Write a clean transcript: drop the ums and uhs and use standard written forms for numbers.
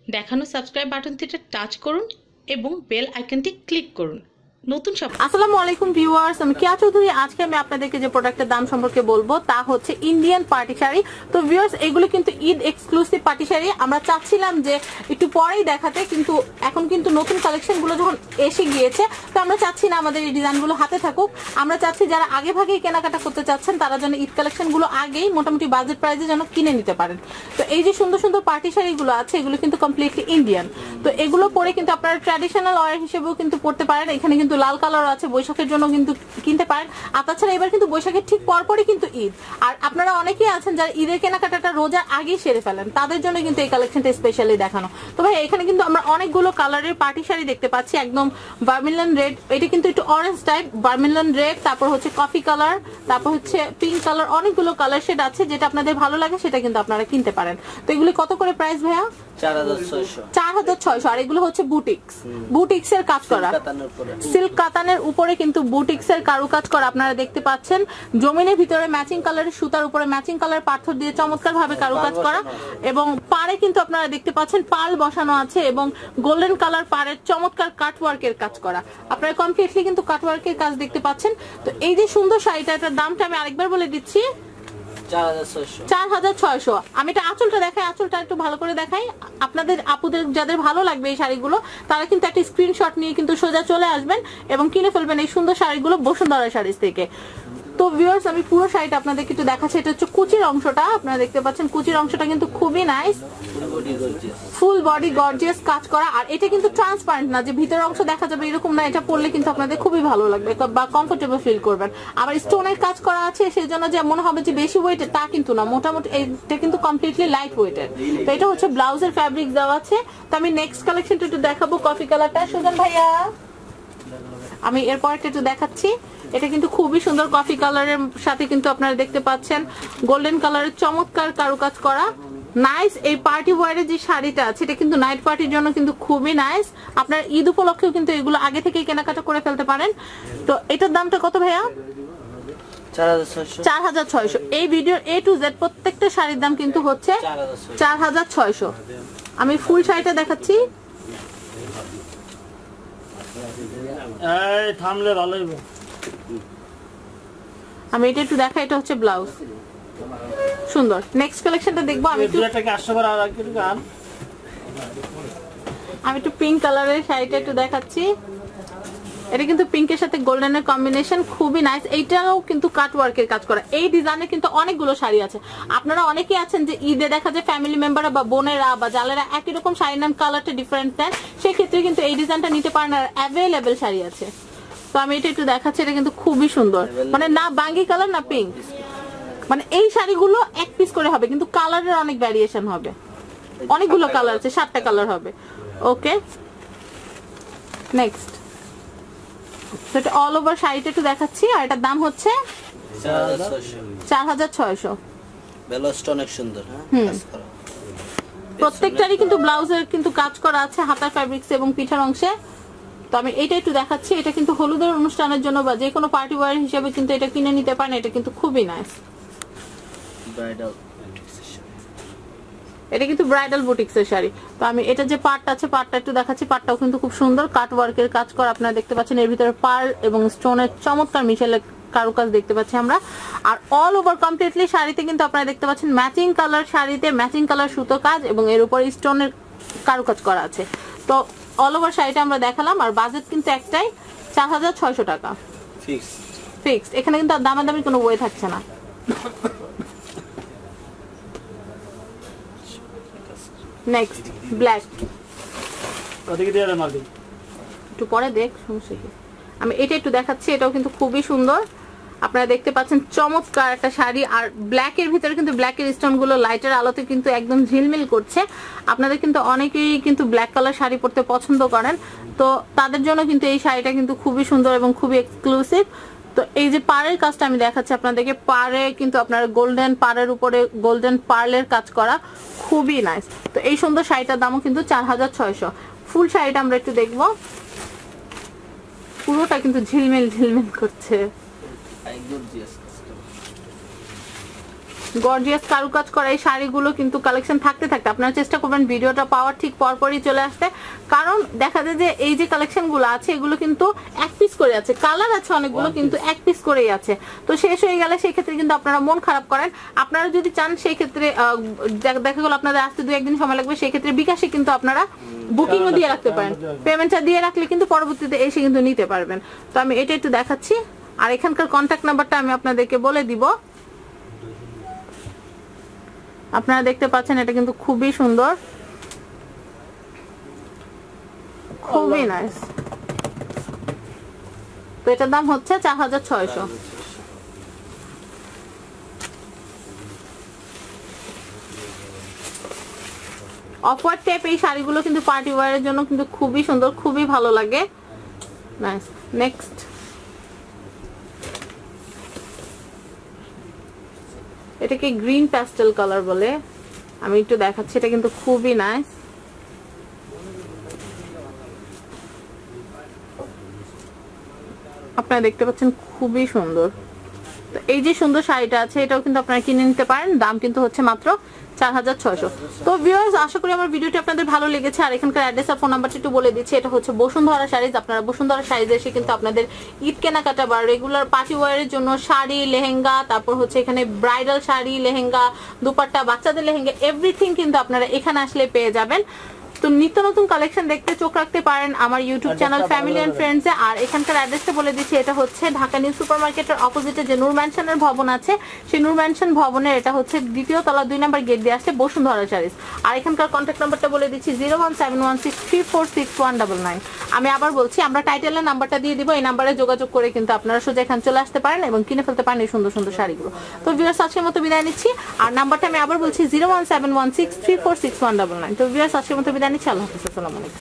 দেখানো subscribe বাটনটিতে touch করুন এবং বেল আইকনটি ক্লিক করুন। নতুন সব আসসালামু আলাইকুম ভিউয়ার্স, আমি কিয়া চৌধুরী। আজকে আমি আপনাদেরকে যে প্রোডাক্টের দাম সম্পর্কে বলবো তা হচ্ছে ইন্ডিয়ান পার্টি শাড়ি। তো ভিউয়ার্স, এগুলো কিন্তু ঈদ এক্সক্লুসিভ পার্টি শাড়ি। আমরা চাচ্ছিলাম যে একটু পরেই দেখাতে, কিন্তু এখন কিন্তু নতুন কালেকশনগুলো যখন এসে গিয়েছে, তো আমরা চাচ্ছি না আমাদের এই ডিজাইনগুলো হাতে থাকুক। আমরা চাচ্ছি যারা আগে ভাগেই কেনাকাটা করতে চাচ্ছেন তারা যেন ঈদ কালেকশনগুলো আগেই মোটামুটি বাজেট প্রাইসে যেন কিনে নিতে পারেন। তো এই যে সুন্দর সুন্দর পার্টি শাড়িগুলো আছে, এগুলো কিন্তু কমপ্লিটলি ইন্ডিয়ান। তো এগুলো পরে কিন্তু আপনারা ট্র্যাডিশনাল ওয়্যার হিসেবেও কিন্তু পড়তে পারেন। এখানে কিন্তু লাল কালার আছে, বৈশাখের জন্য কিন্তু কিনতে পারেন। আর তাছাড়া এবার কিন্তু বৈশাখের ঠিক পরপরই কিন্তু ঈদ, আর আপনারা অনেকেই আছেন যারা ঈদের কেনাকাটাটা রোজার আগেই সেরে ফেলেন, তাদের জন্য কিন্তু এই কালেকশনটা স্পেশালি দেখানো। তো ভাই, এখানে কিন্তু আমরা অনেকগুলো কালারের পার্টি শাড়ি দেখতে পাচ্ছি। একদম বার্মিলান রেড, এটা কিন্তু একটু অরেঞ্জ টাইপ, বার্মিলান রেড, তারপর হচ্ছে কফি কালার, তারপর হচ্ছে পিঙ্ক কালার, অনেকগুলো কালার শেড আছে। যেটা আপনাদের ভালো লাগে সেটা কিন্তু আপনারা কিনতে পারেন। তো এগুলি কত করে প্রাইস ভাইয়া? 4600। আর এগুলো হচ্ছে বুটিক্স এর কাজ করা, সিল্ক কাতানের উপরে কিন্তু বুটিক্স এর কারুকাজ করা আপনারা দেখতে পাচ্ছেন। জমিনের ভিতরে ম্যাচিং কালারের সুতার উপরে ম্যাচিং কালার পাথর দিয়ে চমৎকার ভাবে কারুকাজ করা, এবং পাড়ে কিন্তু আপনারা দেখতে পাচ্ছেন পাল বসানো আছে এবং গোল্ডেন কালার পাড়ের চমৎকার কাটওয়ার্কের কাজ করা। আপনারা কমপ্লিটলি কিন্তু কাটওয়ার্কের কাজ দেখতে পাচ্ছেন। তো এই যে সুন্দর শাড়িটা, এটার দামটা আমি আরেকবার বলে দিচ্ছি, 4600। আমি এটা আঁচলটা দেখাই, আঁচলটা একটু ভালো করে দেখাই আপনাদের আপুদের যাদের ভালো লাগবে এই শাড়িগুলো, তারা কিন্তু একটা স্ক্রিনশট নিয়ে কিন্তু সোজা চলে আসবেন এবং কিনে ফেলবেন এই সুন্দর শাড়িগুলো বসুন্ধরা শাড়িজ থেকে। তো ভিউয়ার্স, আমি পুরো শাড়িটা আপনাদেরকে একটু দেখাচ্ছি। এটা হচ্ছে কুচির অংশটা, আপনারা দেখতে পাচ্ছেন কুচির অংশটা কিন্তু খুবই নাইস, ফুল বডি গর্জিয়াস কাজ করা। আর এটা কিন্তু ট্রান্সপারেন্ট না যে ভিতরের অংশ দেখা যাবে এরকম না, এটা পরলে কিন্তু আপনাদের খুবই ভালো লাগবে বা কমফোর্টেবল ফিল করবেন। আবার স্টোনের কাজ করা আছে, সেই জন্য যে মনে হবে যে বেশি ওয়েটের তা কিন্তু না, মোটামুটি এটা কিন্তু কমপ্লিটলি লাইট ওয়েটের। তো এটা হচ্ছে ব্লাউজের ফ্যাব্রিক দেওয়া আছে। তো আমি নেক্সট কালেকশনটা একটু দেখাবো, কফি কালারটা। সুজন ভাইয়া, আমি এরপরটা একটু দেখাচ্ছি। এটা কিন্তু খুবই সুন্দর কফি কালারের সাথে কিন্তু আপনারা দেখতে পাচ্ছেন গোল্ডেন কালারের চমৎকার কারুকাজ করা নাইস। এই পার্টি ওয়্যারের যে শাড়িটা আছে, এটা কিন্তু নাইট পার্টির জন্য কিন্তু খুবই নাইস। আপনার ঈদ উপলক্ষেও কিন্তু এগুলো আগে থেকে কেনাকাটা করে ফেলতে পারেন। তো এটার দামটা কত ভাইয়া? 4600। এই ভিডিওর A to Z প্রত্যেকটা শাড়ির দাম কিন্তু হচ্ছে 4600। আমি ফুল শাড়িটা দেখাচ্ছি। থামলে ভালো হবে। আমি এটা একটু দেখাই, এটা হচ্ছে ব্লাউজ, সুন্দর। নেক্সট কালেকশনটা দেখবো। আমি একটু পিঙ্ক কালারের শাড়িটা একটু দেখাচ্ছি। এটা কিন্তু পিঙ্কের সাথে গোল্ডেনের কম্বিনেশন, খুবই নাইস। এইটাও কিন্তু কাট ওয়ার্কের কাজ করা। এই ডিজাইনে কিন্তু অনেকগুলো শাড়ি আছে। আপনারা অনেকেই আছেন যে ঈদে দেখা যায় ফ্যামিলি মেম্বাররা বা বোনেরা বা জালেরা একই রকম শাড়ি নেন, কালারটা ডিফারেন্ট নেন, সেক্ষেত্রে কিন্তু এই ডিজাইনটা নিতে পারেন। আর অ্যাভেলেবেল শাড়ি আছে। তো আমি এটা একটু দেখাচ্ছি, এটা কিন্তু খুবই সুন্দর, মানে না বাঙ্গি কালার না পিঙ্ক, মানে এই শাড়িগুলো এক পিস করে হবে কিন্তু কালারের অনেক ভ্যারিয়েশন হবে, অনেকগুলো কালার আছে, 7টা কালার হবে। ওকে, নেক্সট। তো এটা অল ওভার শাড়িটা একটু দেখাচ্ছি। আর এটার দাম হচ্ছে 4600। ব্লাউজটা অনেক সুন্দর, প্রত্যেকটারই কিন্তু ব্লাউজের কিন্তু কাজ করা আছে হাতার ফ্যাব্রিক্স এবং পিঠার অংশে। তো আমি এটা একটু দেখাচ্ছি। এটা কিন্তু হলুদের অনুষ্ঠানের জন্য বা যে কোনো পার্টি ওয়্যার হিসেবে কিন্তু এটা কিনে নিতে পারেন। এটা কিন্তু খুবই নাইস, এটা কিন্তু ব্রাইডাল বুটিক্সের শাড়ি। তো আমি এটা যে পার্টটা আছে, পার্টটা একটু দেখাচ্ছি। পার্টটাও কিন্তু খুব সুন্দর কাট ওয়ার্কের কাজ করা আপনারা দেখতে পাচ্ছেন। এর ভিতরে পার্ল এবং স্টোনের চমৎকার মিশেলের কারুকাজ দেখতে পাচ্ছি আমরা। আর অল ওভার কমপ্লিটলি শাড়িতে কিন্তু আপনারা দেখতে পাচ্ছেন ম্যাচিং কালার শাড়িতে ম্যাচিং কালার সুতো কাজ এবং এর উপরে স্টোনের কারুকাজ করা আছে। তো অল ওভার শাড়িটা আমরা দেখালাম। আর বাজেট কিন্তু একটাই, 4600 টাকা ফিক্সড। এখানে কিন্তু আর দামাদামি কোনো ওয়ে থাকছে না। নেক্সট ব্ল্যাক, একটু পরে দেখ, সমস্যা কি। আমি এটা একটু দেখাচ্ছি। এটাও কিন্তু খুবই সুন্দর, আপনারা দেখতে পাচ্ছেন চমৎকার একটা শাড়ি। আর ব্ল্যাকের ভিতরে কিন্তু ব্ল্যাকের স্টোন গুলো লাইটের আলোতে কিন্তু একদম ঝিলমিল করছে। আপনাদের কিন্তু অনেকেই কিন্তু ব্ল্যাক কালার শাড়ি পরতে পছন্দ করেন, তো তাদের জন্য কিন্তু এই শাড়িটা কিন্তু খুবই সুন্দর এবং খুবই এক্সক্লুসিভ। তো এই যে পাড়ের কাজটা আমি দেখাচ্ছি আপনাদেরকে, পাড়ে কিন্তু আপনার গোল্ডেন পাড়ের উপরে গোল্ডেন পার্লের কাজ করা, খুবই নাইস। তো এই সুন্দর শাড়িটার দামও কিন্তু 4600। ফুল শাড়িটা আমরা একটু দেখবো। পুরোটা কিন্তু ঝিলমিল ঝিলমিল করছে। গর্জিয়াস কারুকাজ করা এই শাড়িগুলো কিন্তু কালেকশন থাকতে থাকতে আপনারা চেষ্টা করবেন ভিডিওটা পাওয়ার ঠিক পরপরই চলে আসতে, কারণ দেখা যায় যে এই যে কালেকশনগুলো আছে এগুলো কিন্তু এক পিস করে আছে, কালার আছে অনেকগুলো কিন্তু এক পিস করেই আছে। তো শেষ হয়ে গেলে সেই ক্ষেত্রে কিন্তু আপনারা মন খারাপ করেন। আপনারা যদি চান সেই ক্ষেত্রে দেখা গেল আপনাদের আসতে 2-1 দিন সময় লাগবে, সেই ক্ষেত্রে বিকাশে কিন্তু আপনারা বুকিংও দিয়ে রাখতে পারেন। পেমেন্টটা দিয়ে রাখলে কিন্তু পরবর্তীতে এসে কিন্তু নিতে পারবেন। তো আমি এটা একটু দেখাচ্ছি, আর এখানকার কন্ট্যাক্ট নাম্বারটা আমি আপনাদেরকে বলে দিব। আপনারা দেখতে পাচ্ছেন এটা কিন্তু খুবই সুন্দর, খুবই নাইস। তো এটার দাম হচ্ছে 4600। অফওয়ার্ড টাইপ এই শাড়িগুলো কিন্তু পার্টি ওয়্যারের জন্য কিন্তু খুবই সুন্দর, খুবই ভালো লাগে। নাইস। নেক্সট এটাকে গ্রিন প্যাস্টেল কালার বলে, আমি একটু দেখাচ্ছি। এটা কিন্তু খুবই নাইস। আপনারা দেখতে পাচ্ছেন খুবই সুন্দর। তো এই যে সুন্দর শাড়িটা আছে এটাও কিন্তু আপনারা কিনে নিতে পারেন, দাম কিন্তু হচ্ছে মাত্র 4600। তো ভিউয়ার্স, আশা করি আমার ভিডিওটি আপনাদের ভালো লেগেছে। আর এখানকার অ্যাড্রেস আর ফোন নাম্বারটি একটু বলে দিচ্ছি। এটা হচ্ছে বসুন্ধরা শাড়িজ। আপনারা বসুন্ধরা শাড়িজে এসে কিন্তু আপনাদের ঈদ কেনাকাটা বা রেগুলার পার্টি ওয়্যারের জন্য শাড়ি, লেহেঙ্গা, তারপর হচ্ছে এখানে ব্রাইডাল শাড়ি, লেহেঙ্গা, দুপাট্টা, বাচ্চাদের লেহেঙ্গা, এভরিথিং কিন্তু আপনারা এখানে আসলে পেয়ে যাবেন। তো নিত্য নতুন কালেকশন দেখতে চোখ রাখতে পারেন আমার ইউটিউব চ্যানেল ফ্যামিলি এন্ড ফ্রেন্ডসে। আর এখানকার অ্যাড্রেসটা বলে দিচ্ছি, এটা হচ্ছে ঢাকা নিউ সুপার মার্কেটের অপোজিটে যে নূর ম্যানশনের ভবন আছে, সেই নূর ম্যানশন ভবনের এটা হচ্ছে 2য় তলা 2 নম্বর গেট দিয়ে আসলে বসুন্ধরা শাড়িজ। আর এখানকার কন্ট্যাক্ট নাম্বারটা বলে দিচ্ছি 01716346199। আমি আবার বলছি, আমরা টাইটেলের নাম্বারটা দিয়ে দিব, এই নাম্বারে যোগাযোগ করে কিন্তু আপনারা সোজা এখানে চলে আসতে পারেন এবং কিনে ফেলতে পারেন এই সুন্দর সুন্দর শাড়িগুলো। তো ভিউয়ার্স, আজকের মতো বিদায় নিচ্ছি। আর নাম্বারটা আমি আবার বলছি 01716346199। তো ভিউয়ার্স, আজকের মতো বিদায় নিচ্ছি। আল্লাহ হাফেজ, আসসালামু আলাইকুম।